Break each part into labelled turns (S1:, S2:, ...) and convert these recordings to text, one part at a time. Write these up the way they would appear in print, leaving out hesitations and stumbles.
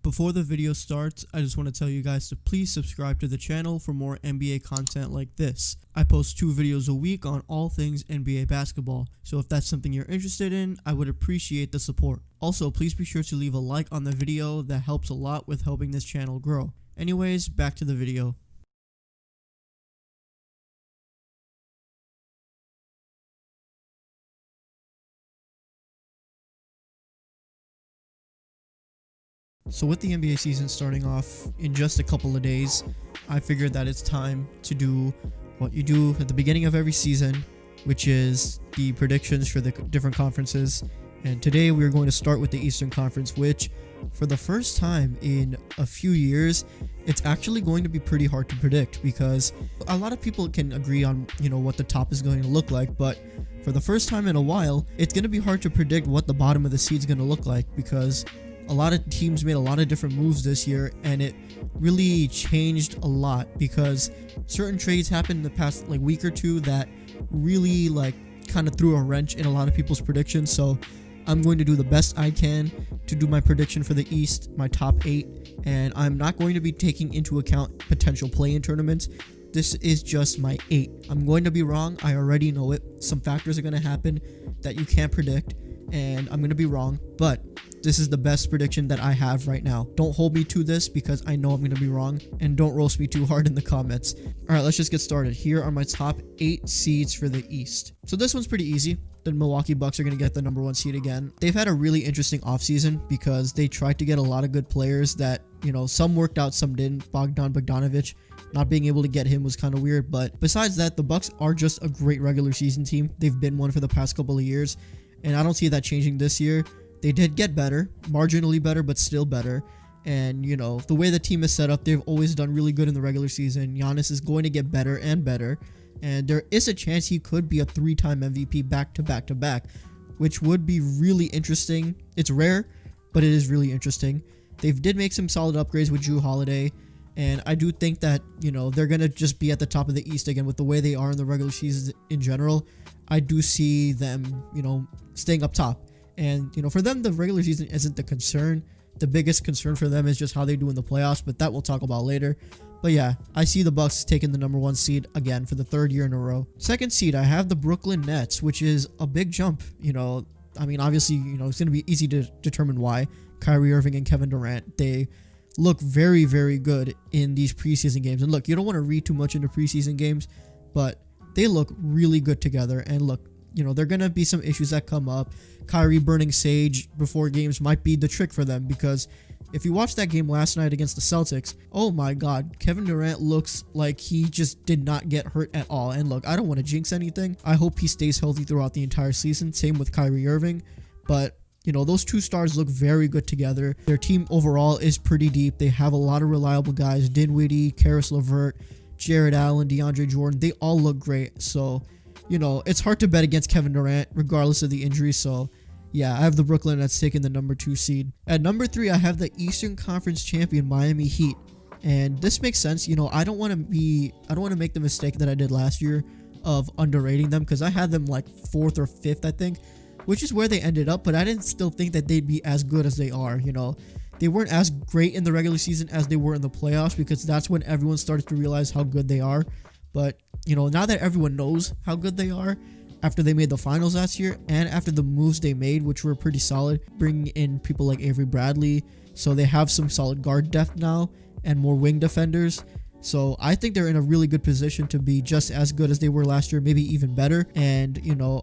S1: Before the video starts, I just want to tell you guys to please subscribe to the channel for more NBA content like this. I post 2 videos a week on all things NBA basketball, so if that's something you're interested in, I would appreciate the support. Also, please be sure to leave a like on the video. That helps a lot with helping this channel grow. Anyways, back to the video. So with the NBA season starting off in just a couple of days, I figured that it's time to do what you do at the beginning of every season, which is the predictions for the different conferences. And today we're going to start with the Eastern Conference, which for the first time in a few years, it's actually going to be pretty hard to predict because a lot of people can agree on, what the top is going to look like, but for the first time in a while, it's going to be hard to predict what the bottom of the seed is going to look like because a lot of teams made a lot of different moves this year, and it really changed a lot because certain trades happened in the past week or two that really kind of threw a wrench in a lot of people's predictions. So I'm going to do the best I can to do my prediction for the East, my top 8, and I'm not going to be taking into account potential play-in tournaments. This is just my 8. I'm going to be wrong. I already know it. Some factors are going to happen that you can't predict, and I'm going to be wrong, but this is the best prediction that I have right now. Don't hold me to this because I know I'm going to be wrong, and don't roast me too hard in the comments. Alright, let's just get started. Here are my top 8 seeds for the East. So this one's pretty easy. The Milwaukee Bucks are going to get the number 1 seed again. They've had a really interesting offseason because they tried to get a lot of good players that, some worked out, some didn't. Bogdanovich, not being able to get him was kind of weird, but besides that, the Bucks are just a great regular season team. They've been one for the past couple of years, and I don't see that changing this year. They did get better, marginally better, but still better. And, the way the team is set up, they've always done really good in the regular season. Giannis is going to get better and better. And there is a chance he could be a 3-time MVP back-to-back-to-back, which would be really interesting. It's rare, but it is really interesting. They did make some solid upgrades with Jrue Holiday. And I do think that, they're going to just be at the top of the East again with the way they are in the regular season in general. I do see them, staying up top. And, for them, the regular season isn't the concern. The biggest concern for them is just how they do in the playoffs, but that we'll talk about later. But yeah, I see the Bucks taking the number 1 seed again for the 3rd year in a row. 2nd seed, I have the Brooklyn Nets, which is a big jump. Obviously, it's going to be easy to determine why. Kyrie Irving and Kevin Durant, they look very, very good in these preseason games. And look, you don't want to read too much into preseason games, but they look really good together. And look, there are going to be some issues that come up. Kyrie burning Sage before games might be the trick for them because if you watched that game last night against the Celtics, oh my god, Kevin Durant looks like he just did not get hurt at all. And look, I don't want to jinx anything. I hope he stays healthy throughout the entire season. Same with Kyrie Irving. But, those 2 stars look very good together. Their team overall is pretty deep. They have a lot of reliable guys. Dinwiddie, Karis LeVert, Jared Allen, DeAndre Jordan. They all look great. So, it's hard to bet against Kevin Durant regardless of the injury. So, yeah, I have the Brooklyn Nets taking the number 2 seed. At number 3, I have the Eastern Conference champion Miami Heat. And this makes sense. I don't want to make the mistake that I did last year of underrating them because I had them 4th or 5th, I think, which is where they ended up. But I didn't still think that they'd be as good as they are. They weren't as great in the regular season as they were in the playoffs because that's when everyone started to realize how good they are. But, now that everyone knows how good they are, after they made the finals last year and after the moves they made, which were pretty solid, bringing in people like Avery Bradley, so they have some solid guard depth now and more wing defenders. So I think they're in a really good position to be just as good as they were last year, maybe even better. And,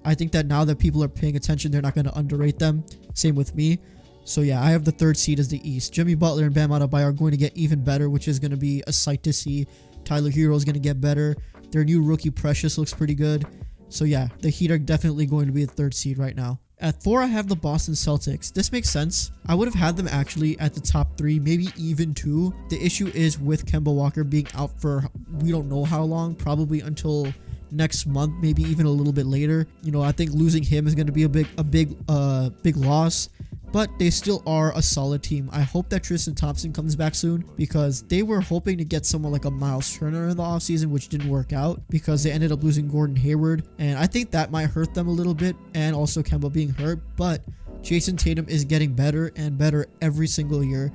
S1: I think that now that people are paying attention, they're not going to underrate them. Same with me. So yeah, I have the 3rd seed as the East. Jimmy Butler and Bam Adebayo are going to get even better, which is going to be a sight to see. Tyler Hero is going to get better. Their new rookie Precious looks pretty good. So yeah, the Heat are definitely going to be the 3rd seed right now. At 4, I have the Boston Celtics. This makes sense. I would have had them actually at the top 3, maybe even 2. The issue is with Kemba Walker being out for we don't know how long, probably until next month, maybe even a little bit later. I think losing him is going to be a big loss. But they still are a solid team. I hope that Tristan Thompson comes back soon because they were hoping to get someone like a Miles Turner in the offseason, which didn't work out because they ended up losing Gordon Hayward. And I think that might hurt them a little bit, and also Kemba being hurt. But Jason Tatum is getting better and better every single year.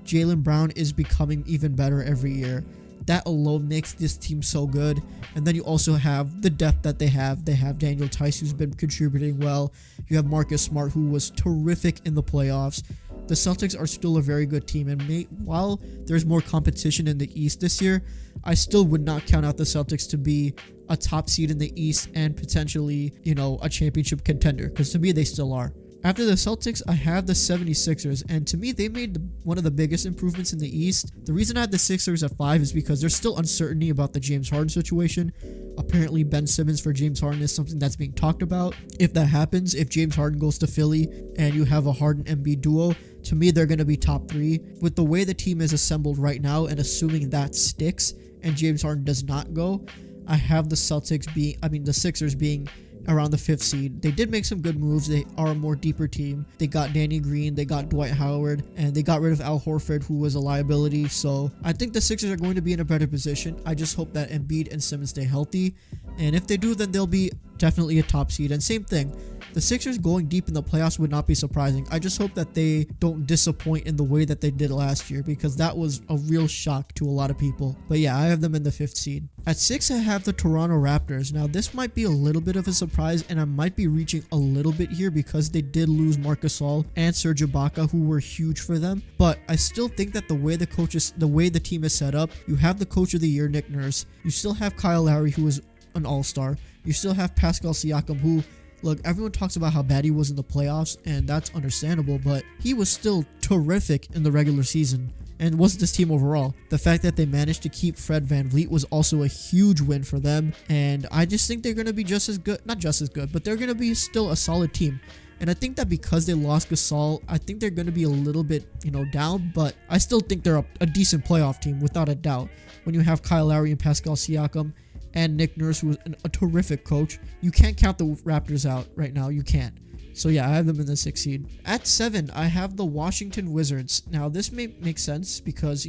S1: Jaylen Brown is becoming even better every year. That alone makes this team so good. And then you also have the depth that they have. They have Daniel Tice, who's been contributing well. You have Marcus Smart, who was terrific in the playoffs. The Celtics are still a very good team, and while there's more competition in the East this year, I still would not count out the Celtics to be a top seed in the East and potentially, a championship contender, because to me, they still are. After the Celtics, I have the 76ers, and to me, they made one of the biggest improvements in the East. The reason I had the Sixers at 5 is because there's still uncertainty about the James Harden situation. Apparently, Ben Simmons for James Harden is something that's being talked about. If that happens, if James Harden goes to Philly and you have a Harden-Embiid duo, to me, they're going to be top 3. With the way the team is assembled right now, and assuming that sticks and James Harden does not go, I have the Sixers being around the 5th seed. They did make some good moves. They are a more deeper team. They got Danny Green, they got Dwight Howard, and they got rid of Al Horford, who was a liability. So I think the Sixers are going to be in a better position. I just hope that Embiid and Simmons stay healthy, and if they do, then they'll be definitely a top seed. And same thing, the Sixers going deep in the playoffs would not be surprising. I just hope that they don't disappoint in the way that they did last year, because that was a real shock to a lot of people. But yeah, I have them in the 5th seed. At 6, I have the Toronto Raptors. Now, this might be a little bit of a surprise, and I might be reaching a little bit here because they did lose Marc Gasol and Serge Ibaka, who were huge for them. But I still think that the way the team is set up, you have the Coach of the Year, Nick Nurse. You still have Kyle Lowry, who is an all-star. You still have Pascal Siakam, who, look, everyone talks about how bad he was in the playoffs, and that's understandable, but he was still terrific in the regular season. And was this team overall? The fact that they managed to keep Fred VanVleet was also a huge win for them, and I just think they're going to be just as good, not just as good, but they're going to be still a solid team. And I think that because they lost Gasol, I think they're going to be a little bit, down, but I still think they're a decent playoff team without a doubt. When you have Kyle Lowry and Pascal Siakam and Nick Nurse, who is a terrific coach, you can't count the Raptors out right now. You can't. So yeah, I have them in the 6th seed. At 7, I have the Washington Wizards. Now, this may make sense because,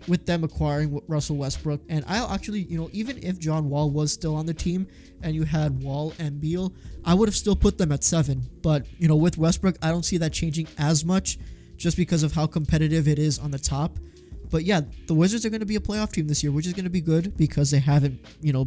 S1: with them acquiring Russell Westbrook, and I'll actually, even if John Wall was still on the team and you had Wall and Beal, I would have still put them at 7. But, with Westbrook, I don't see that changing as much just because of how competitive it is on the top. But yeah, the Wizards are going to be a playoff team this year, which is going to be good because they haven't,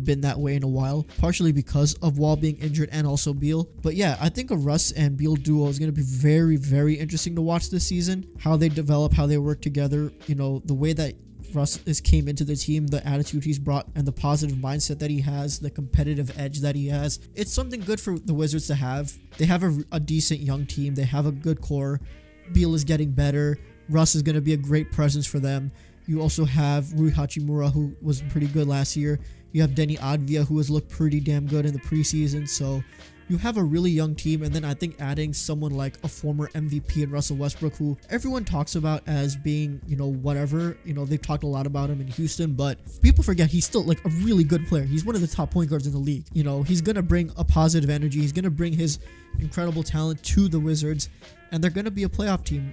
S1: been that way in a while, partially because of Wall being injured and also Beal. But yeah, I think a Russ and Beal duo is going to be very, very interesting to watch this season. How they develop, how they work together, the way that Russ came into the team, the attitude he's brought, and the positive mindset that he has, the competitive edge that he has. It's something good for the Wizards to have. They have a decent young team. They have a good core. Beal is getting better. Russ is going to be a great presence for them. You also have Rui Hachimura, who was pretty good last year. You have Denny Advia, who has looked pretty damn good in the preseason. So you have a really young team, and then I think adding someone like a former MVP in Russell Westbrook, who everyone talks about as being, whatever. They've talked a lot about him in Houston, but people forget he's still like a really good player. He's one of the top point guards in the league. He's going to bring a positive energy. He's going to bring his incredible talent to the Wizards, and they're going to be a playoff team.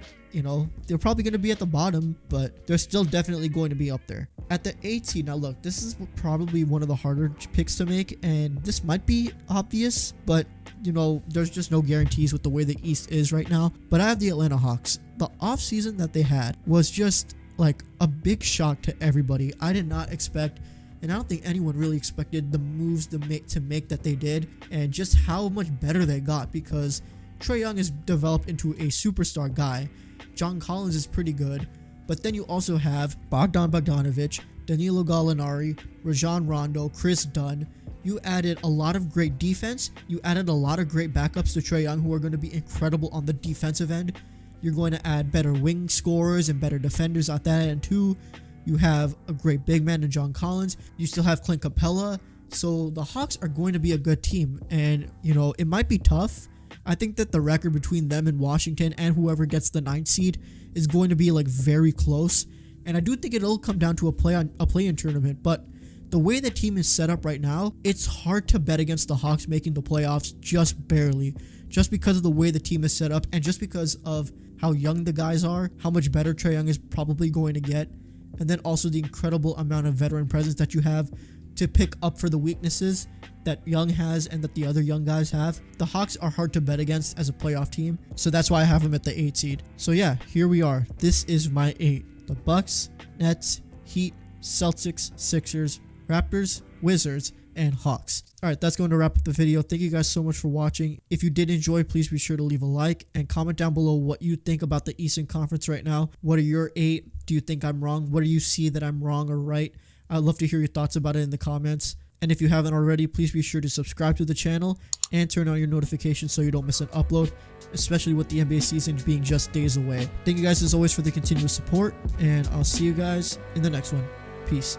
S1: They're probably going to be at the bottom, but they're still definitely going to be up there. At the 8 seed, now look, this is probably one of the harder picks to make, and this might be obvious, but there's just no guarantees with the way the East is right now. But I have the Atlanta Hawks. The offseason that they had was just like a big shock to everybody. I did not expect, and I don't think anyone really expected the moves to make that they did, and just how much better they got, because Trae Young has developed into a superstar guy. John Collins is pretty good, but then you also have Bogdan Bogdanovic, Danilo Gallinari, Rajon Rondo, Chris Dunn. You added a lot of great defense. You added a lot of great backups to Trae Young, who are going to be incredible on the defensive end. You're going to add better wing scorers and better defenders at that end too. You have a great big man in John Collins. You still have Clint Capella. So the Hawks are going to be a good team, and it might be tough. I think that the record between them and Washington and whoever gets the 9th seed is going to be like very close. And I do think it'll come down to a play-in tournament. But the way the team is set up right now, it's hard to bet against the Hawks making the playoffs just barely. Just because of the way the team is set up, and just because of how young the guys are, how much better Trae Young is probably going to get, and then also the incredible amount of veteran presence that you have to pick up for the weaknesses that Young has and that the other young guys have. The Hawks are hard to bet against as a playoff team, so that's why I have them at the 8 seed. So yeah, here we are. This is my 8. the Bucks, Nets, Heat, Celtics, Sixers, Raptors, Wizards, and Hawks. Alright, that's going to wrap up the video. Thank you guys so much for watching. If you did enjoy, please be sure to leave a like and comment down below what you think about the Eastern Conference right now. What are your 8? Do you think I'm wrong? What do you see that I'm wrong or right? I'd love to hear your thoughts about it in the comments. And if you haven't already, please be sure to subscribe to the channel and turn on your notifications so you don't miss an upload, especially with the NBA season being just days away. Thank you guys as always for the continuous support, and I'll see you guys in the next one. Peace.